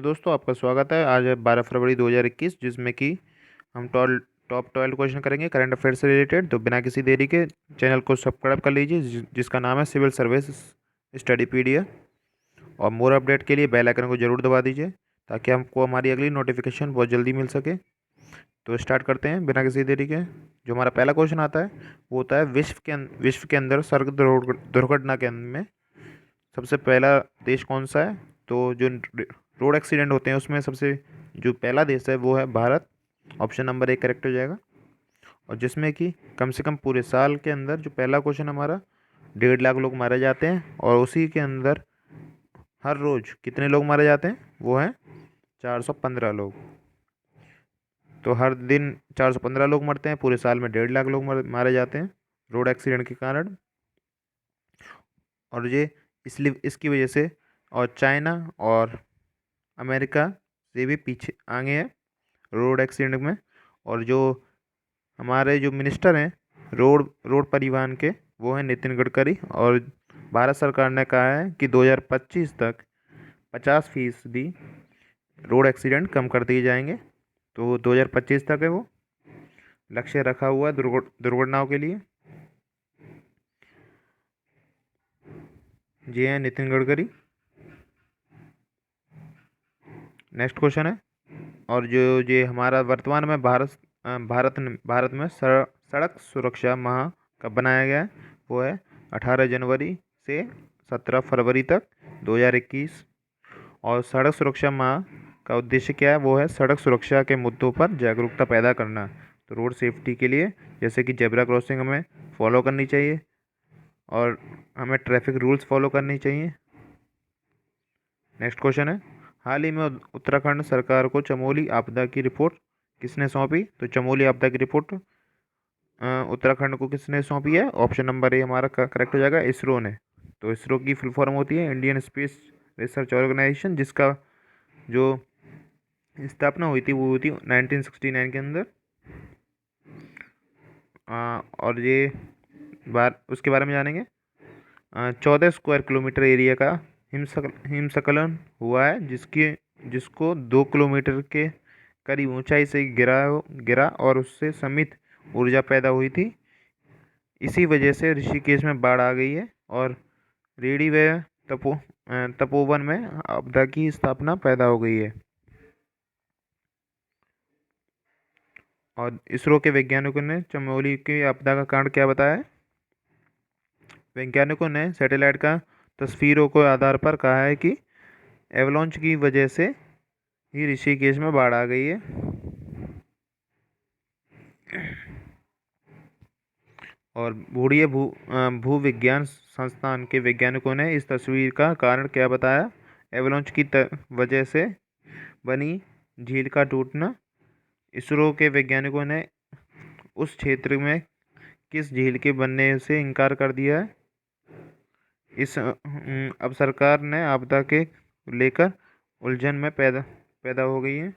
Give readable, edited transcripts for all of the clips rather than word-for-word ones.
Hello दोस्तों, आपका स्वागत है। आज है 12 फरवरी 2021, जिसमें कि हम टॉप 12 क्वेश्चन करेंगे करंट अफेयर से रिलेटेड। तो बिना किसी देरी के चैनल को सब्सक्राइब कर लीजिए, जिसका नाम है सिविल सर्विस स्टडी पीडिया। और मोर अपडेट के लिए बेल आइकन को जरूर दबा दीजिए, ताकि हमको हमारी अगली नोटिफिकेशन बहुत जल्दी मिल सके। तो स्टार्ट करते हैं बिना किसी देरी के। जो हमारा पहला क्वेश्चन आता है वो होता है, विश्व के अंदर सड़क दुर्घटना के अंदर में सबसे पहला देश कौन सा है। तो जो रोड एक्सीडेंट होते हैं उसमें सबसे जो पहला देश है वो है भारत। ऑप्शन नंबर 1 करेक्ट हो जाएगा। और जिसमें कि कम से कम पूरे साल के अंदर जो पहला क्वेश्चन हमारा 1.5 लाख लोग मारे जाते हैं, और उसी के अंदर हर रोज़ कितने लोग मारे जाते हैं वो हैं 415 लोग। तो हर दिन 415 लोग मरते हैं, पूरे साल में 1.5 लाख लोग मारे जाते हैं रोड एक्सीडेंट के कारण। और ये इसलिए इसकी वजह से और चाइना और अमेरिका से भी पीछे आगे है रोड एक्सीडेंट में। और जो हमारे जो मिनिस्टर हैं रोड रोड परिवहन के, वो हैं नितिन गडकरी। और भारत सरकार ने कहा है कि 2025 तक 50% रोड एक्सीडेंट कम कर दिए जाएंगे। तो 2025 तक है वो लक्ष्य रखा हुआ है दुर्घटनाओं के लिए। जी हैं नितिन गडकरी। नेक्स्ट क्वेश्चन है, और जो ये हमारा वर्तमान में भारत में सड़क सुरक्षा माह कब बनाया गया है वो है 18 जनवरी से 17 फरवरी तक 2021। और सड़क सुरक्षा माह का उद्देश्य क्या है वो है सड़क सुरक्षा के मुद्दों पर जागरूकता पैदा करना। तो रोड सेफ्टी के लिए जैसे कि जेब्रा क्रॉसिंग हमें फॉलो करनी चाहिए, और हमें ट्रैफिक रूल्स फॉलो करनी चाहिए। नेक्स्ट क्वेश्चन है, हाल ही में उत्तराखंड सरकार को चमोली आपदा की रिपोर्ट किसने सौंपी। तो चमोली आपदा की रिपोर्ट उत्तराखंड को किसने सौंपी है। ऑप्शन नंबर ए हमारा करेक्ट हो जाएगा, इसरो ने। तो इसरो की फुल फॉर्म होती है इंडियन स्पेस रिसर्च ऑर्गेनाइजेशन, जिसका जो स्थापना हुई थी वो हुई थी 1969 के अंदर। और ये उसके बारे में जानेंगे। 14 स्क्वायर किलोमीटर एरिया का हिमस्खलन हुआ है, जिसको 2 किलोमीटर के करीब ऊंचाई से गिरा और उससे सीमित ऊर्जा पैदा हुई थी। इसी वजह से ऋषिकेश में बाढ़ आ गई है, और रेडी व तपोवन में आपदा की स्थापना पैदा हो गई है। और इसरो के वैज्ञानिकों ने चमोली की आपदा का कारण क्या बताया है। वैज्ञानिकों ने सैटेलाइट का तस्वीरों के आधार पर कहा है कि एवलांच की वजह से ही ऋषिकेश में बाढ़ आ गई है। और भूविज्ञान संस्थान के वैज्ञानिकों ने इस तस्वीर का कारण क्या बताया। एवलांच की वजह से बनी झील का टूटना। इसरो के वैज्ञानिकों ने उस क्षेत्र में किस झील के बनने से इनकार कर दिया है। अब सरकार ने आपदा के लेकर उलझन में पैदा हो गई है।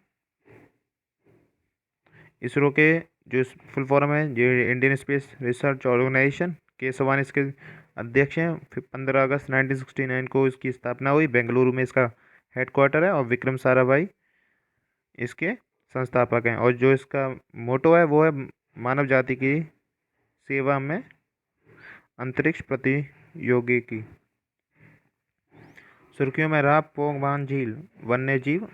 इसरो के जो फुल फॉर्म है जो इंडियन स्पेस रिसर्च ऑर्गेनाइजेशन, के सवान इसके अध्यक्ष हैं। फिर 15 अगस्त 1969 को इसकी स्थापना हुई। बेंगलुरु में इसका हेडक्वार्टर है, और विक्रम साराभाई इसके संस्थापक हैं। और जो इसका मोटो है वो है मानव जाति की सेवा में अंतरिक्ष प्रतियोगिकी। सुर्खियों में रहा पोंग बांध झील वन्य जीव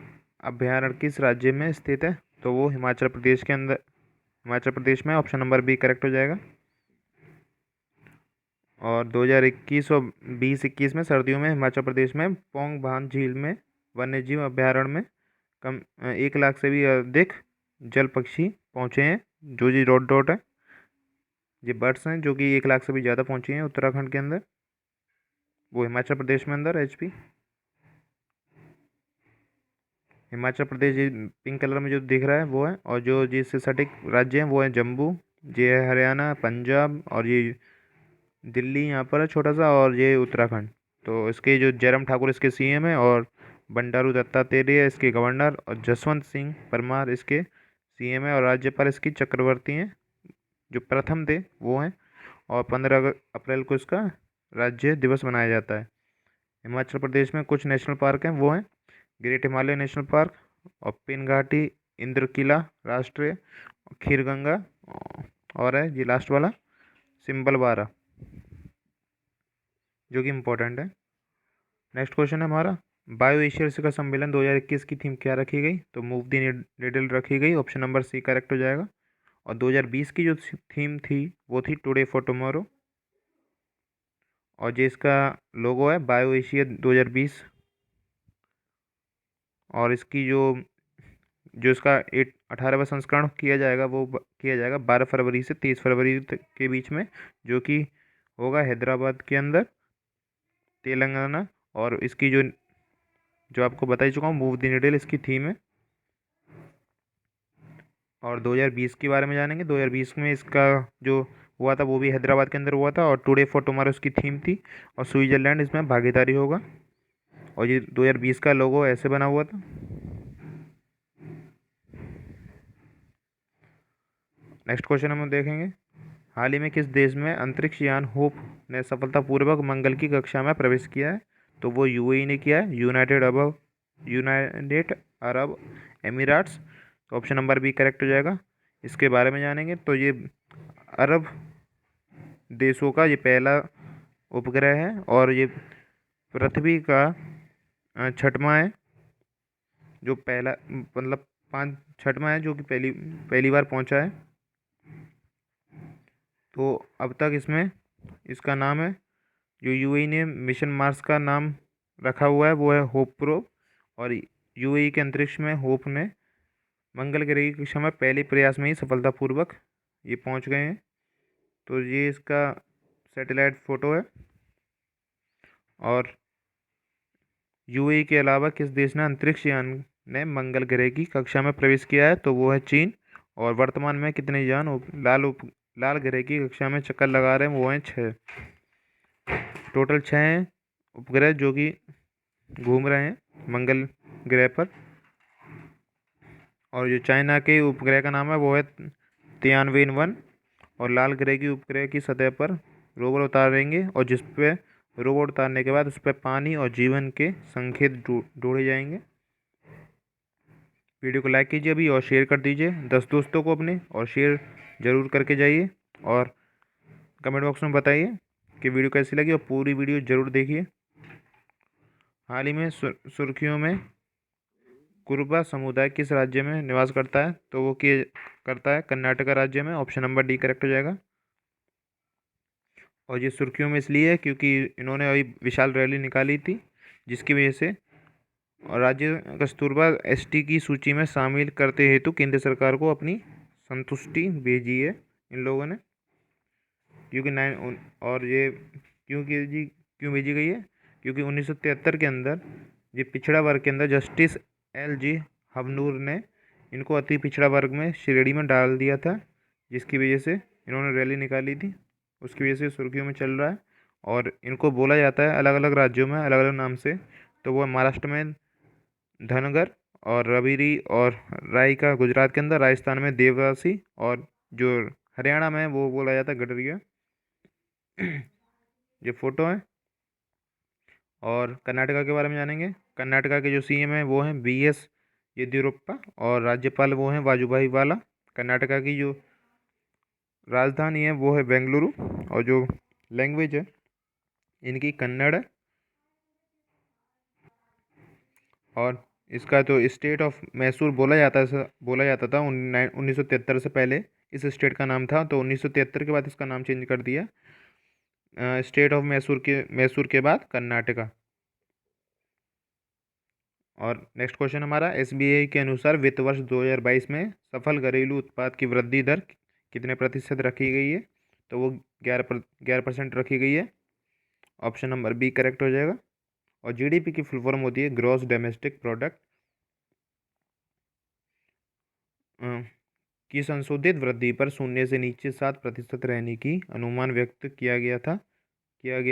अभ्यारण्य किस राज्य में स्थित है। तो वो हिमाचल प्रदेश में। ऑप्शन नंबर बी करेक्ट हो जाएगा। और 2021 और 2021 में सर्दियों में हिमाचल प्रदेश में पोंग बांध झील में वन्य जीव अभ्यारण्य में 1 लाख से भी अधिक जल पक्षी पहुँचे हैं। जो जी डॉट डॉट है, ये बर्ड्स हैं जो कि 1 लाख से भी ज़्यादा पहुँची हैं उत्तराखंड के अंदर, वो हिमाचल प्रदेश में अंदर HP। हिमाचल प्रदेश ये पिंक कलर में जो दिख रहा है वो है। और जो जिससे सटीक राज्य हैं वो है जम्मू, ये है हरियाणा, पंजाब, और ये दिल्ली यहाँ पर है छोटा सा, और ये उत्तराखंड। तो इसके जो जयराम ठाकुर इसके CM है, और बंडारू दत्तात्रेय इसके गवर्नर, और जसवंत सिंह परमार इसके CM है, और राज्यपाल इसकी चक्रवर्ती हैं जो प्रथम थे वो हैं। और 15 अप्रैल को इसका राज्य दिवस मनाया जाता है। हिमाचल प्रदेश में कुछ नेशनल पार्क हैं वो हैं ग्रेट हिमालय नेशनल पार्क, और पिन घाटी, इंद्रकिला राष्ट्रीय, खीरगंगा, और है ये लास्ट वाला सिंबलवारा, जो कि इम्पोर्टेंट है। नेक्स्ट क्वेश्चन है हमारा, बायो एशिया शिखर सम्मेलन 2021 की थीम क्या रखी गई? तो मूव द निडल रखी गई, ऑप्शन नंबर सी करेक्ट हो जाएगा। और 2020 की जो थीम थी वो थी टुडे फॉर टुमारो, और जो इसका लोगो है बायो एशिया 2020, और इसकी जो जो इसका 18वां संस्करण किया जाएगा वो किया जाएगा 12 फरवरी से 30 फरवरी के बीच में, जो कि होगा हैदराबाद के अंदर, तेलंगाना। और इसकी जो जो आपको बता ही चुका हूँ, मूव द निडल इसकी थीम है। और 2020 के बारे में जानेंगे। 2020 में इसका जो हुआ था वो भी हैदराबाद के अंदर हुआ था, और टुडे फॉर टुमारो इसकी थीम थी, और स्विट्जरलैंड इसमें भागीदारी होगा। और ये 2020 का लोगो ऐसे बना हुआ था। नेक्स्ट क्वेश्चन हम देखेंगे, हाल ही में किस देश में अंतरिक्ष यान होप ने सफलतापूर्वक मंगल की कक्षा में प्रवेश किया है? तो वो यूएई ने किया है, यूनाइटेड अरब एमिरेट्स। तो ऑप्शन नंबर बी करेक्ट हो जाएगा। इसके बारे में जानेंगे तो ये अरब देशों का ये पहला उपग्रह है, और ये पृथ्वी का छठवां है, जो पहला मतलब पाँच छठवां है जो कि पहली पहली बार पहुंचा है। तो अब तक इसमें इसका नाम है, जो यूएई ने मिशन मार्स का नाम रखा हुआ है वो है होप प्रो, और यूएई के अंतरिक्ष में होप ने मंगल ग्रह की कक्षा में पहले प्रयास में ही सफलतापूर्वक ये पहुंच गए हैं। तो ये इसका सैटेलाइट फ़ोटो है। और यूएई के अलावा किस देश ने अंतरिक्ष यान ने मंगल ग्रह की कक्षा में प्रवेश किया है? तो वो है चीन। और वर्तमान में कितने यान लाल ग्रह की कक्षा में चक्कर लगा रहे हैं? वो हैं 6। टोटल 6 हैं उपग्रह जो कि घूम रहे हैं मंगल ग्रह पर। और जो चाइना के उपग्रह का नाम है वो है तियानवेन-1, और लाल ग्रह की उपग्रह की सतह पर रोवर उतारेंगे, और जिस पे रोवर उतारने के बाद उस पर पानी और जीवन के संकेत ढूंढे जाएंगे। वीडियो को लाइक कीजिए अभी और शेयर कर दीजिए 10 दोस्तों को अपने, और शेयर ज़रूर करके जाइए, और कमेंट बॉक्स में बताइए कि वीडियो कैसी लगी, और पूरी वीडियो ज़रूर देखिए। हाल ही में सुर्खियों में कुरुबा समुदाय किस राज्य में निवास करता है? तो वो करता है कर्नाटका राज्य में, ऑप्शन नंबर डी करेक्ट हो जाएगा। और ये सुर्खियों में इसलिए है क्योंकि इन्होंने अभी विशाल रैली निकाली थी, जिसकी वजह से और राज्य कस्तूरबा एसटी की सूची में शामिल करते हेतु केंद्र सरकार को अपनी संतुष्टि भेजी है इन लोगों ने, क्योंकि और ये क्यों भेजी गई है? क्योंकि 1973 के अंदर ये पिछड़ा वर्ग के अंदर जस्टिस LG हवनूर ने इनको अति पिछड़ा वर्ग में श्रेणी में डाल दिया था, जिसकी वजह से इन्होंने रैली निकाली थी, उसकी वजह से सुर्खियों में चल रहा है। और इनको बोला जाता है अलग अलग राज्यों में अलग अलग नाम से। तो वो महाराष्ट्र में धनगर और रबीरी और रायका गुजरात के अंदर, राजस्थान में देवदासी, और जो हरियाणा में वो बोला जाता है गडरिया। ये फोटो है। और कर्नाटका के बारे में जानेंगे। कर्नाटका के जो CM है वो हैं BS येदियुरप्पा, और राज्यपाल वो हैं वाजुभाई वाला। कर्नाटका की जो राजधानी है वो है बेंगलुरु, और जो लैंग्वेज है इनकी कन्नड़ है। और इसका तो स्टेट ऑफ मैसूर बोला जाता था 1973 से पहले इस स्टेट का नाम था। तो 1973 के बाद इसका नाम चेंज कर दिया स्टेट ऑफ मैसूर के बाद कर्नाटका। और नेक्स्ट क्वेश्चन हमारा, SBI के अनुसार वित्त वर्ष 2022 में सफल घरेलू उत्पाद की वृद्धि दर कितने प्रतिशत रखी गई है? तो वो 11% रखी गई है, ऑप्शन नंबर बी करेक्ट हो जाएगा। और GDP की फुल फॉर्म होती है ग्रॉस डोमेस्टिक प्रोडक्ट, की संशोधित वृद्धि पर शून्य से नीचे 7% रहने की अनुमान व्यक्त किया गया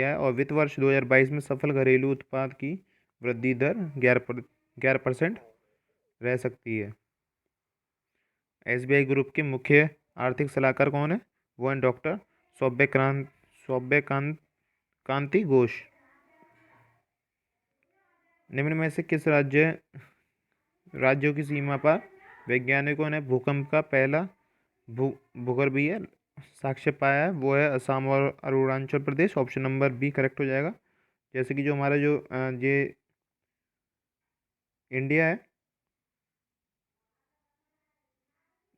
है। और वित्त वर्ष 2022 में सफल घरेलू उत्पाद की वृद्धि दर 11% रह सकती है। SBI ग्रुप के मुख्य आर्थिक सलाहकार कौन है? वो हैं डॉक्टर सौम्यकांति घोष। निम्न में से किस राज्यों की सीमा पर वैज्ञानिकों ने भूकंप का पहला भू भूगर्भीय साक्ष्य पाया है? वो है असम और Arunachal Pradesh. Option number B correct हो जाएगा। जैसे कि जो हमारा जो ये इंडिया है,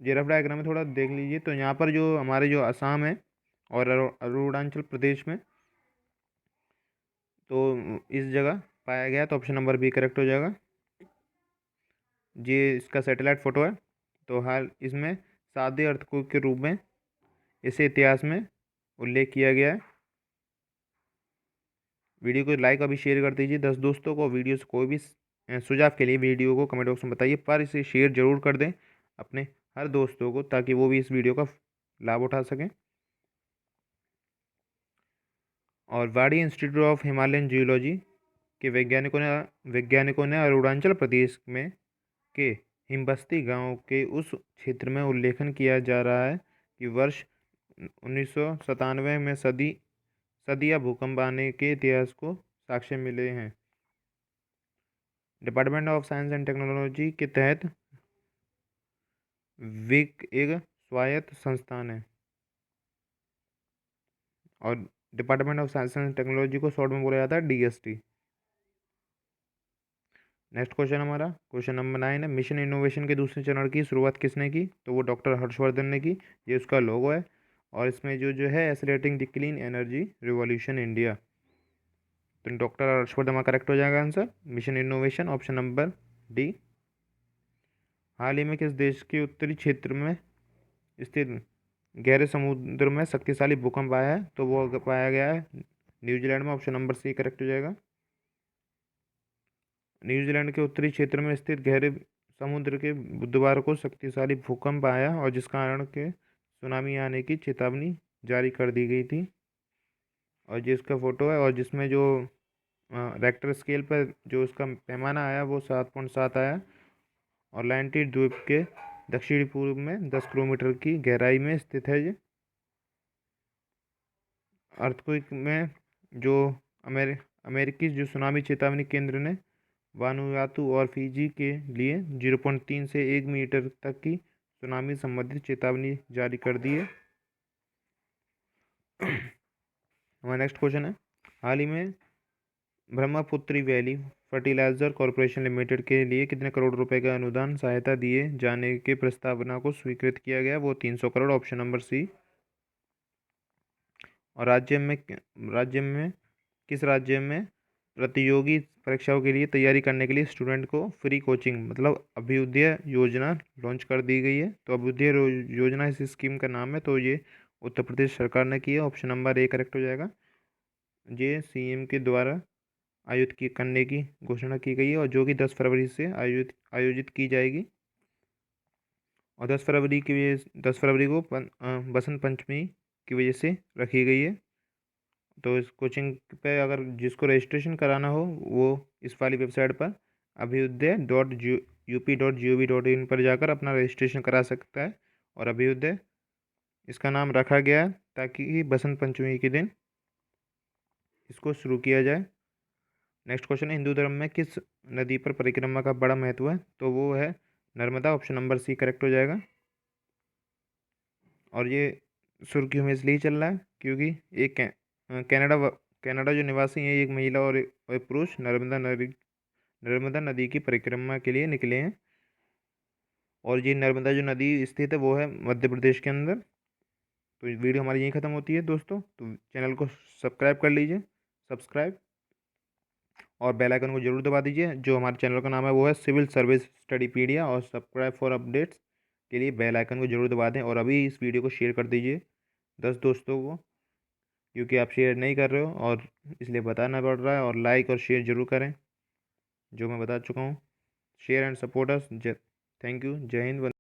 ये रफ डायग्राम में थोड़ा देख लीजिए। तो यहाँ पर जो हमारे जो असम है और अरुणाचल प्रदेश में, तो इस जगह पाया गया। तो ऑप्शन नंबर बी करेक्ट हो जाएगा। ये इसका सैटेलाइट फोटो है। तो हाल इसमें सादे अर्थक्वेक के रूप में इसे इतिहास में उल्लेख किया गया है। वीडियो को लाइक अभी शेयर कर दीजिए 10 दोस्तों को। वीडियो से कोई भी सुझाव के लिए वीडियो को कमेंट बॉक्स में बताइए, पर इसे शेयर जरूर कर दें अपने हर दोस्तों को, ताकि वो भी इस वीडियो का लाभ उठा सकें। और वाड़ी इंस्टीट्यूट ऑफ हिमालयन जियोलॉजी के वैज्ञानिकों ने अरुणाचल प्रदेश में के हिमबस्ती गांव के उस क्षेत्र में उल्लेखन किया जा रहा है कि वर्ष 1997 में सदिया भूकंप आने के इतिहास को साक्ष्य मिले हैं। Department of science and technology के तहत विक एक स्वायत्त संस्थान है, और department of science and technology को शॉर्ट में बोला जाता है DST। नेक्स्ट क्वेश्चन हमारा क्वेश्चन नंबर 9 है। मिशन इनोवेशन के दूसरे चरण की शुरुआत किसने की? तो वो डॉक्टर हर्षवर्धन ने की। ये उसका लोगो है। और इसमें जो है accelerating the clean energy revolution India. तो डॉक्टर हर्षवर्धन का करेक्ट हो जाएगा answer, mission innovation option number D. हाल ही में किस देश के उत्तरी क्षेत्र में स्थित गहरे समुद्र में शक्तिशाली भूकंप आया है? तो वो पाया गया है न्यूजीलैंड में। ऑप्शन नंबर सी करेक्ट हो जाएगा। न्यूजीलैंड के उत्तरी क्षेत्र में स्थित गहरे समुद्र के बुधवार को शक्तिशाली भूकंप आया, और जिस कारण के सुनामी आने की चेतावनी जारी कर दी गई थी। और जिसका फोटो है, और जिसमें जो रेक्टर स्केल पर जो उसका पैमाना आया वो 7.7 आया। और लैंटी द्वीप के दक्षिणी पूर्व में 10 किलोमीटर की गहराई में स्थित है ये। अर्थक्वेक में जो अमेरिकी जो सुनामी चेतावनी केंद्र ने वानुआतू और फिजी के लिए 0.3 से 1 मीटर तक की सुनामी संबंधित चेतावनी जारी कर दी है। हमारा नेक्स्ट क्वेश्चन है। हाल ही में ब्रह्मपुत्री वैली फर्टिलाइजर कॉरपोरेशन लिमिटेड के लिए कितने करोड़ रुपए का अनुदान सहायता दिए जाने के प्रस्तावना को स्वीकृत किया गया? वो 300 करोड़। ऑप्शन नंबर सी। और किस राज्य में प्रतियोगी परीक्षाओं के लिए तैयारी करने के लिए स्टूडेंट को फ्री कोचिंग मतलब अभ्युदय योजना लॉन्च कर दी गई है? तो अभ्युदय योजना इस स्कीम का नाम है। तो ये उत्तर प्रदेश सरकार ने की है। ऑप्शन नंबर ए करेक्ट हो जाएगा। ये CM के द्वारा करने की घोषणा की गई है, और जो कि 10 फरवरी से आयोजित की जाएगी। और 10 फरवरी को बसंत पंचमी की वजह से रखी गई है। तो इस कोचिंग पे अगर जिसको रजिस्ट्रेशन कराना हो वो इस वाली वेबसाइट पर abhyuday.up.gov.in पर जाकर अपना रजिस्ट्रेशन करा सकता है। और अभ्युदय इसका नाम रखा गया है ताकि बसंत पंचमी के दिन इसको शुरू किया जाए। नेक्स्ट क्वेश्चन है, हिंदू धर्म में किस नदी पर परिक्रमा का बड़ा महत्व है? तो वो है Narmada. Option number C correct हो जाएगा। और ये सुर्खियों में इसलिए चल रहा है क्योंकि एक कनाडा जो निवासी हैं, एक महिला और एक पुरुष नर्मदा नदी की परिक्रमा के लिए निकले हैं। और ये नर्मदा जो नदी स्थित है वो है मध्य प्रदेश के अंदर। तो वीडियो हमारी यहीं ख़त्म होती है दोस्तों। तो चैनल को सब्सक्राइब कर लीजिए, सब्सक्राइब, और बेल आइकन को जरूर दबा दीजिए। जो हमारे चैनल का नाम है वो है सिविल सर्विस स्टडीपीडिया। और सब्सक्राइब फॉर अपडेट्स के लिए बेल आइकन को जरूर दबा दें, और अभी इस वीडियो को शेयर कर दीजिए 10 दोस्तों को, क्योंकि आप शेयर नहीं कर रहे हो और इसलिए बताना पड़ रहा है। और लाइक और शेयर जरूर करें, जो मैं बता चुका हूँ। Share and support us. Thank you. जय हिंद।